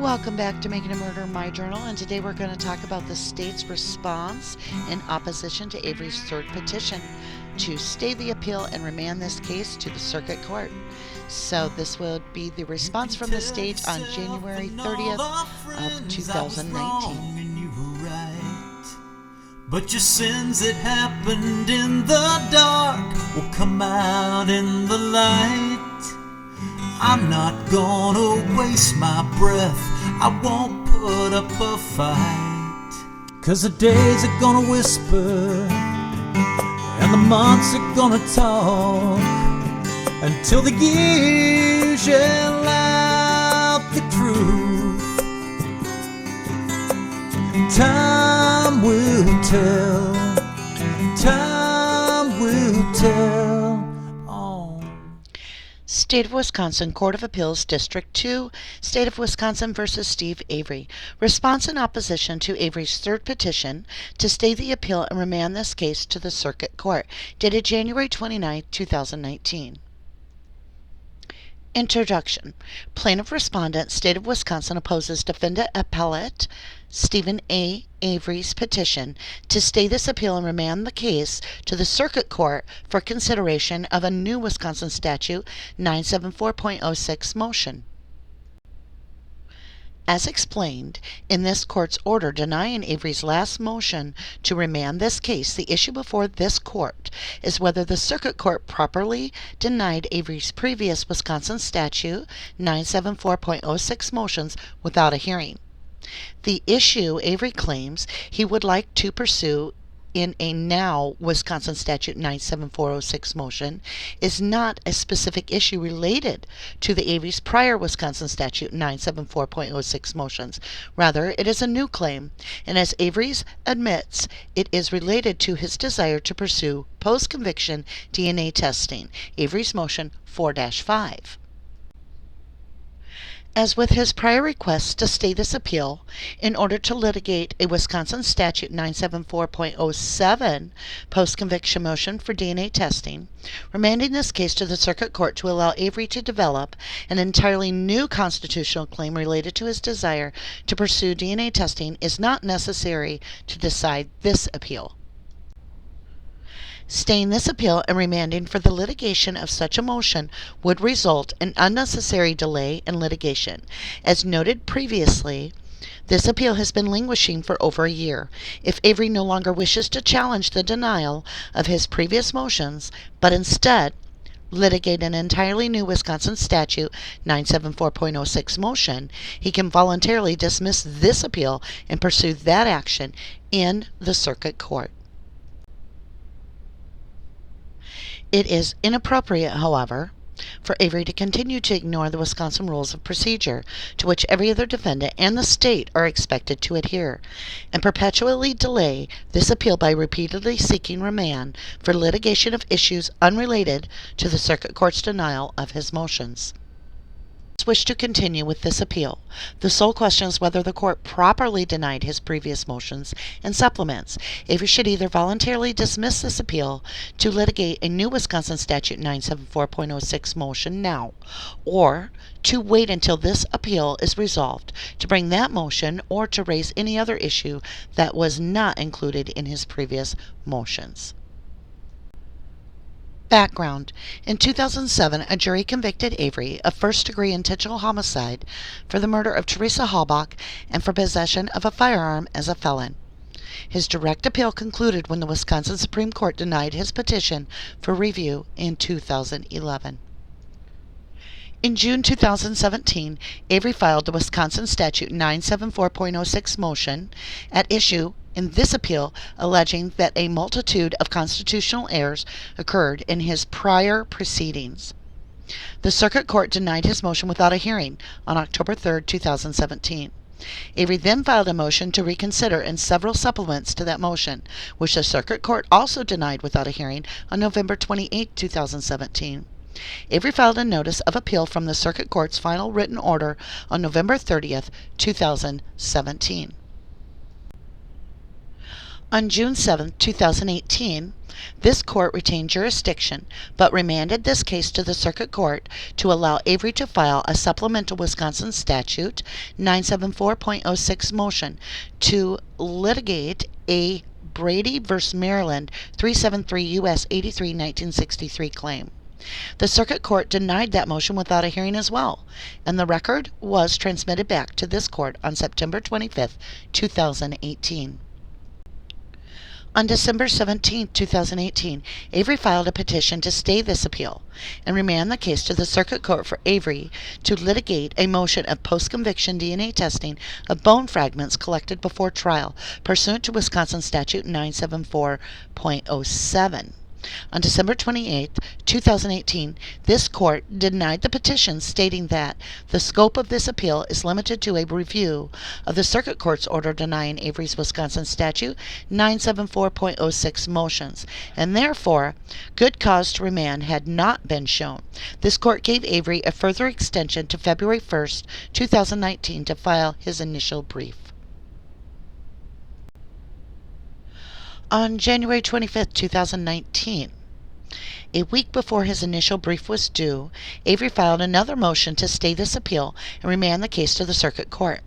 Welcome back to Making a Murder My Journal, and today we're going to talk about the state's response in opposition to Avery's third petition to stay the appeal and remand this case to the circuit court. So this will be the response from the state on January 30th of 2019. But your sins that happened in the dark will come out in the light. I'm not gonna waste my breath, I won't put up a fight. 'Cause the days are gonna whisper and the months are gonna talk until the years yell out the truth. Time will tell, time will tell. State of Wisconsin Court of Appeals District 2, State of Wisconsin versus Steve Avery. Response in opposition to Avery's third petition to stay the appeal and remand this case to the circuit court, dated January 29, 2019. Introduction. Plaintiff Respondent, State of Wisconsin, opposes Defendant Appellate Stephen A. Avery's petition to stay this appeal and remand the case to the circuit court for consideration of a new Wisconsin statute 974.06 motion. As explained in this court's order denying Avery's last motion to remand this case, the issue before this court is whether the circuit court properly denied Avery's previous Wisconsin statute 974.06 motions without a hearing. The issue Avery claims he would like to pursue in a now Wisconsin statute 97406 motion is not a specific issue related to the Avery's prior Wisconsin statute 974.06 motions. Rather, it is a new claim, and as Avery's admits, it is related to his desire to pursue post-conviction DNA testing, Avery's motion 4-5. As with his prior requests to stay this appeal in order to litigate a Wisconsin statute 974.07 post-conviction motion for DNA testing, remanding this case to the circuit court to allow Avery to develop an entirely new constitutional claim related to his desire to pursue DNA testing is not necessary to decide this appeal. Staying this appeal and remanding for the litigation of such a motion would result in unnecessary delay in litigation. As noted previously, this appeal has been languishing for over a year. If Avery no longer wishes to challenge the denial of his previous motions, but instead litigate an entirely new Wisconsin statute 974.06 motion, he can voluntarily dismiss this appeal and pursue that action in the circuit court. It is inappropriate, however, for Avery to continue to ignore the Wisconsin rules of procedure, to which every other defendant and the state are expected to adhere, and perpetually delay this appeal by repeatedly seeking remand for litigation of issues unrelated to the circuit court's denial of his motions. Wish to continue with this appeal. The sole question is whether the court properly denied his previous motions and supplements. Avery should either voluntarily dismiss this appeal to litigate a new Wisconsin statute 974.06 motion now, or to wait until this appeal is resolved to bring that motion or to raise any other issue that was not included in his previous motions. Background. In 2007, a jury convicted Avery of first-degree intentional homicide for the murder of Teresa Halbach and for possession of a firearm as a felon. His direct appeal concluded when the Wisconsin Supreme Court denied his petition for review in 2011. In June 2017, Avery filed the Wisconsin Statute 974.06 motion at issue in this appeal, alleging that a multitude of constitutional errors occurred in his prior proceedings. The circuit court denied his motion without a hearing on October 3, 2017. Avery then filed a motion to reconsider and several supplements to that motion, which the circuit court also denied without a hearing on November 28, 2017. Avery filed a notice of appeal from the circuit court's final written order on November 30, 2017. On June 7, 2018, this court retained jurisdiction but remanded this case to the Circuit Court to allow Avery to file a supplemental Wisconsin Statute 974.06 motion to litigate a Brady v. Maryland 373 U.S. 83 1963 claim. The Circuit Court denied that motion without a hearing as well, and the record was transmitted back to this court on September 25, 2018. On December 17, 2018, Avery filed a petition to stay this appeal and remand the case to the Circuit Court for Avery to litigate a motion of post-conviction DNA testing of bone fragments collected before trial, pursuant to Wisconsin Statute 974.07. On December 28, 2018, this court denied the petition, stating that the scope of this appeal is limited to a review of the Circuit Court's order denying Avery's Wisconsin Statute 974.06 motions, and therefore good cause to remand had not been shown. This court gave Avery a further extension to February 1, 2019 to file his initial brief. On January 25, 2019, a week before his initial brief was due, Avery filed another motion to stay this appeal and remand the case to the Circuit Court.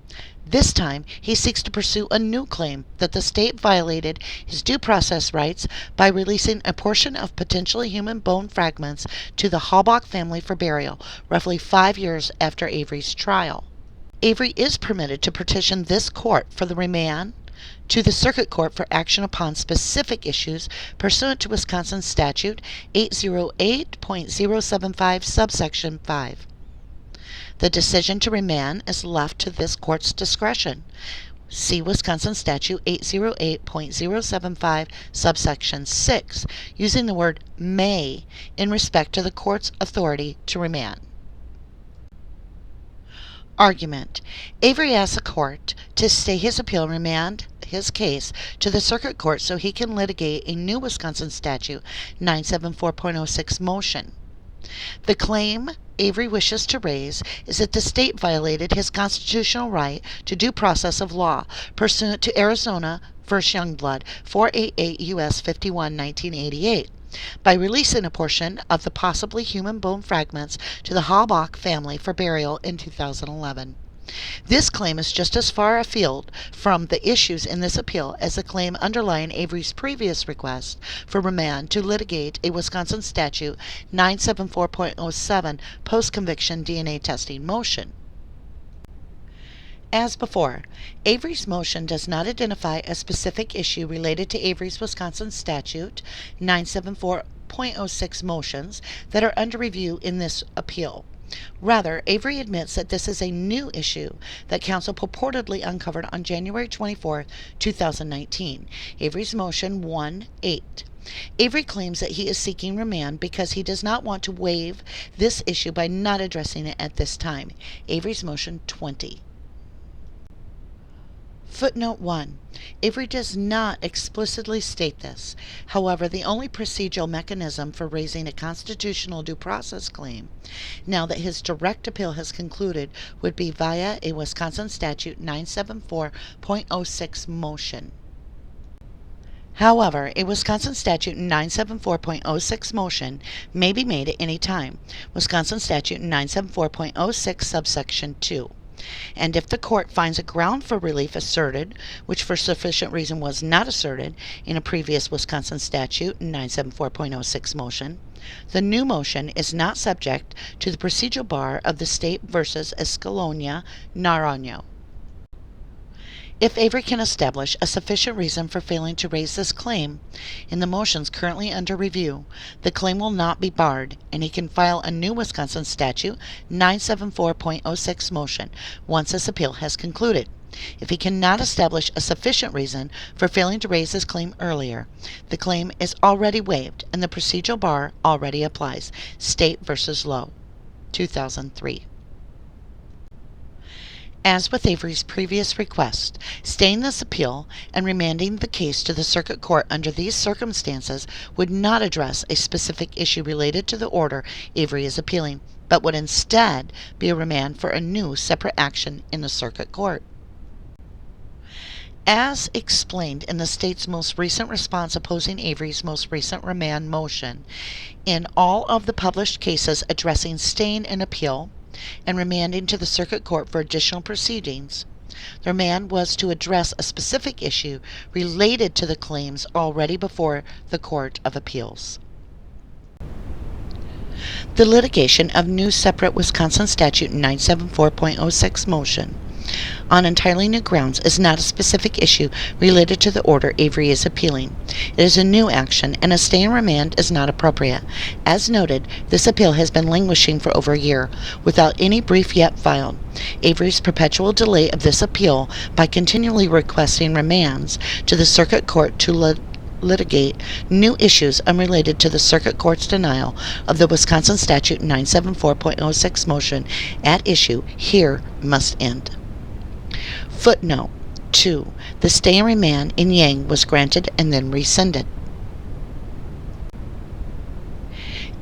This time, he seeks to pursue a new claim that the state violated his due process rights by releasing a portion of potentially human bone fragments to the Halbach family for burial, roughly 5 years after Avery's trial. Avery is permitted to petition this court for the remand to the Circuit Court for action upon specific issues pursuant to Wisconsin Statute 808.075 subsection 5. The decision to remand is left to this court's discretion. See Wisconsin Statute 808.075 subsection 6, using the word may in respect to the court's authority to remand. Argument. Avery asks the court to stay his appeal and remand his case to the Circuit Court so he can litigate a new Wisconsin Statute 974.06 motion. The claim Avery wishes to raise is that the state violated his constitutional right to due process of law pursuant to Arizona v. Youngblood 488 U.S. 51, 1988. By releasing a portion of the possibly human bone fragments to the Halbach family for burial in 2011. This claim is just as far afield from the issues in this appeal as the claim underlying Avery's previous request for remand to litigate a Wisconsin Statute 974.07 post-conviction DNA testing motion. As before, Avery's motion does not identify a specific issue related to Avery's Wisconsin Statute 974.06 motions that are under review in this appeal. Rather, Avery admits that this is a new issue that counsel purportedly uncovered on January 24, 2019. Avery's motion 1-8. Avery claims that he is seeking remand because he does not want to waive this issue by not addressing it at this time. Avery's motion 20. Footnote 1. Avery does not explicitly state this. However, the only procedural mechanism for raising a constitutional due process claim, now that his direct appeal has concluded, would be via a Wisconsin Statute 974.06 motion. However, a Wisconsin Statute 974.06 motion may be made at any time. Wisconsin Statute 974.06 subsection 2. And if the court finds a ground for relief asserted, which for sufficient reason was not asserted in a previous Wisconsin Statute 974.06 motion, the new motion is not subject to the procedural bar of the State v. Escalonia Naranjo. If Avery can establish a sufficient reason for failing to raise this claim in the motions currently under review, the claim will not be barred, and he can file a new Wisconsin Statute 974.06 motion once this appeal has concluded. If he cannot establish a sufficient reason for failing to raise this claim earlier, the claim is already waived and the procedural bar already applies. State v. Lowe, 2003. As with Avery's previous request, staying this appeal and remanding the case to the Circuit Court under these circumstances would not address a specific issue related to the order Avery is appealing, but would instead be a remand for a new separate action in the Circuit Court. As explained in the state's most recent response opposing Avery's most recent remand motion, in all of the published cases addressing staying an appeal and remanding to the circuit court for additional proceedings, the remand was to address a specific issue related to the claims already before the Court of Appeals. The litigation of new separate Wisconsin Statute 974.06 motion on entirely new grounds is not a specific issue related to the order Avery is appealing. It is a new action, and a stay and remand is not appropriate. As noted, this appeal has been languishing for over a year, without any brief yet filed. Avery's perpetual delay of this appeal by continually requesting remands to the circuit court to litigate new issues unrelated to the circuit court's denial of the Wisconsin Statute 974.06 motion at issue here must end. Footnote 2. The stay and remand in Yang was granted and then rescinded.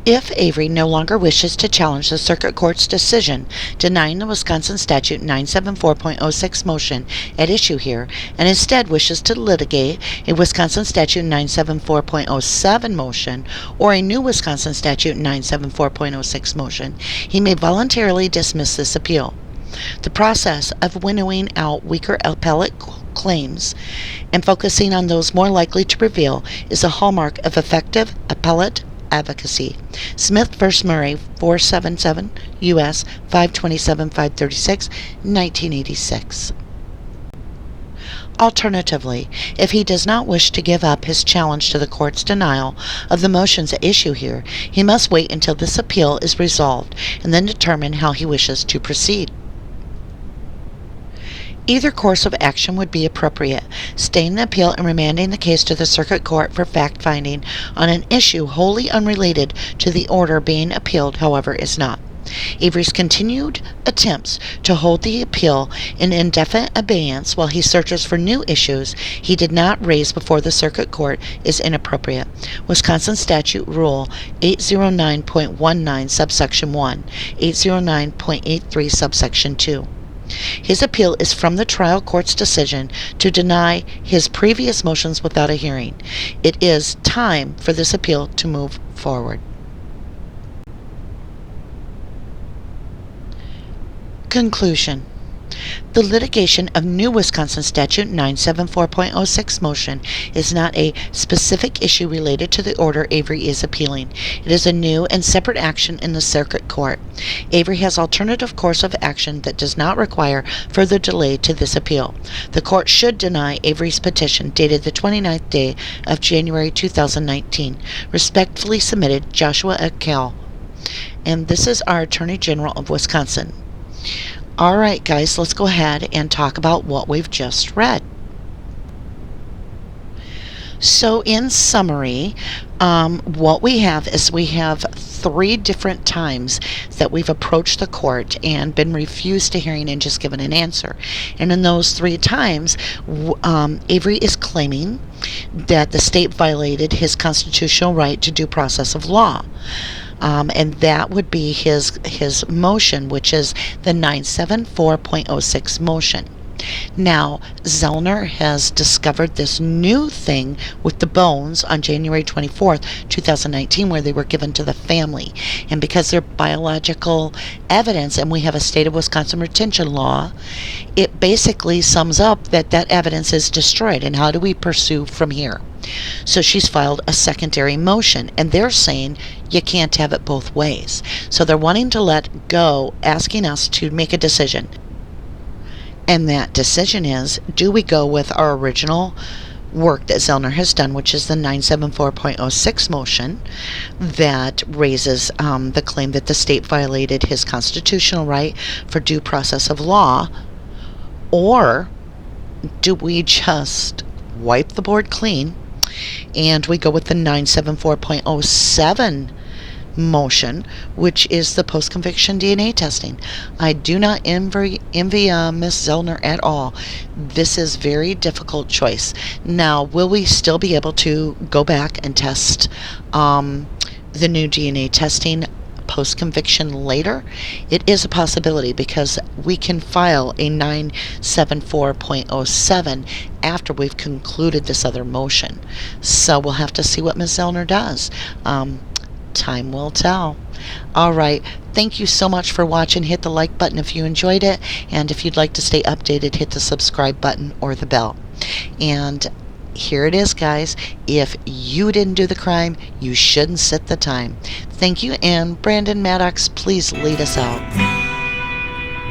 If Avery no longer wishes to challenge the circuit court's decision denying the Wisconsin Statute 974.06 motion at issue here, and instead wishes to litigate a Wisconsin Statute 974.07 motion or a new Wisconsin Statute 974.06 motion, he may voluntarily dismiss this appeal. The process of winnowing out weaker appellate claims and focusing on those more likely to prevail is a hallmark of effective appellate advocacy. Smith v. Murray, 477 U.S. 527-536, 1986. Alternatively, if he does not wish to give up his challenge to the court's denial of the motions at issue here, he must wait until this appeal is resolved and then determine how he wishes to proceed. Either course of action would be appropriate. Staying the appeal and remanding the case to the circuit court for fact-finding on an issue wholly unrelated to the order being appealed, however, is not. Avery's continued attempts to hold the appeal in indefinite abeyance while he searches for new issues he did not raise before the circuit court is inappropriate. Wisconsin Statute Rule 809.19 subsection 1, 809.83 subsection 2. His appeal is from the trial court's decision to deny his previous motions without a hearing. It is time for this appeal to move forward. Conclusion. The litigation of new Wisconsin Statute 974.06 motion is not a specific issue related to the order Avery is appealing. It is a new and separate action in the circuit court. Avery has alternative course of action that does not require further delay to this appeal. The court should deny Avery's petition dated the 29th day of January 2019. Respectfully submitted, Joshua Eckell. And this is our Attorney General of Wisconsin. Alright guys, let's go ahead and talk about what we've just read. So in summary, what we have is we have 3 different times that we've approached the court and been refused a hearing and just given an answer. And in those 3 times, Avery is claiming that the state violated his constitutional right to due process of law. And that would be his motion, which is the 974.06 motion. Now, Zellner has discovered this new thing with the bones on January 24th, 2019, where they were given to the family. And because they're biological evidence, and we have a state of Wisconsin retention law, it basically sums up that that evidence is destroyed. And how do we pursue from here? So she's filed a secondary motion, and they're saying you can't have it both ways. So they're wanting to let go, asking us to make a decision. And that decision is, do we go with our original work that Zellner has done, which is the 974.06 motion that raises the claim that the state violated his constitutional right for due process of law, or do we just wipe the board clean and we go with the 974.07 motion, which is the post-conviction DNA testing? I do not envy Miss Zellner at all. This is very difficult choice. Now, will we still be able to go back and test the new DNA testing? post-conviction later, it is a possibility because we can file a 974.07 after we've concluded this other motion. So we'll have to see what Ms. Zellner does. Time will tell. All right. Thank you so much for watching. Hit the like button if you enjoyed it. And if you'd like to stay updated, hit the subscribe button or the bell. And here it is, guys. If you didn't do the crime, you shouldn't sit the time. Thank you. And Brandon Maddox, please lead us out.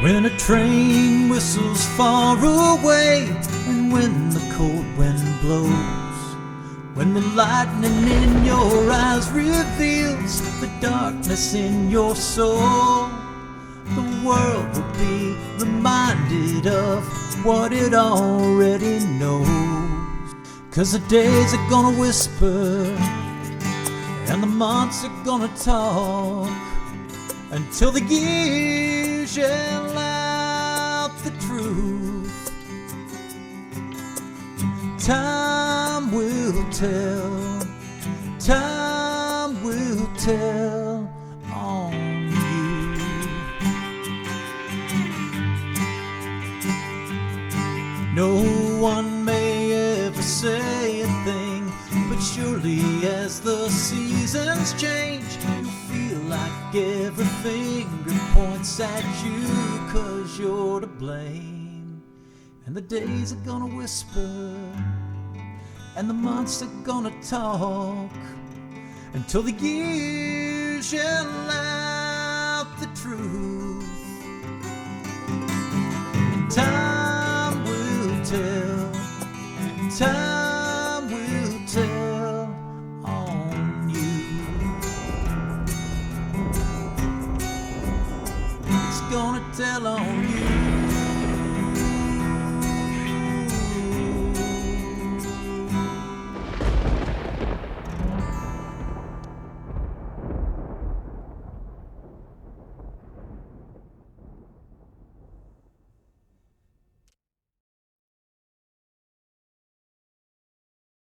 When a train whistles far away, and when the cold wind blows, when the lightning in your eyes reveals the darkness in your soul, the world will be reminded of what it already knows. 'Cause the days are gonna whisper and the months are gonna talk until the years yell out the truth. Time will tell, time will tell on you. No one may ever say a thing, but surely as the seasons change, you feel like every finger points at you 'cause you're to blame. And the days are gonna whisper and the months are gonna talk until the years yell out the truth. Time will tell, time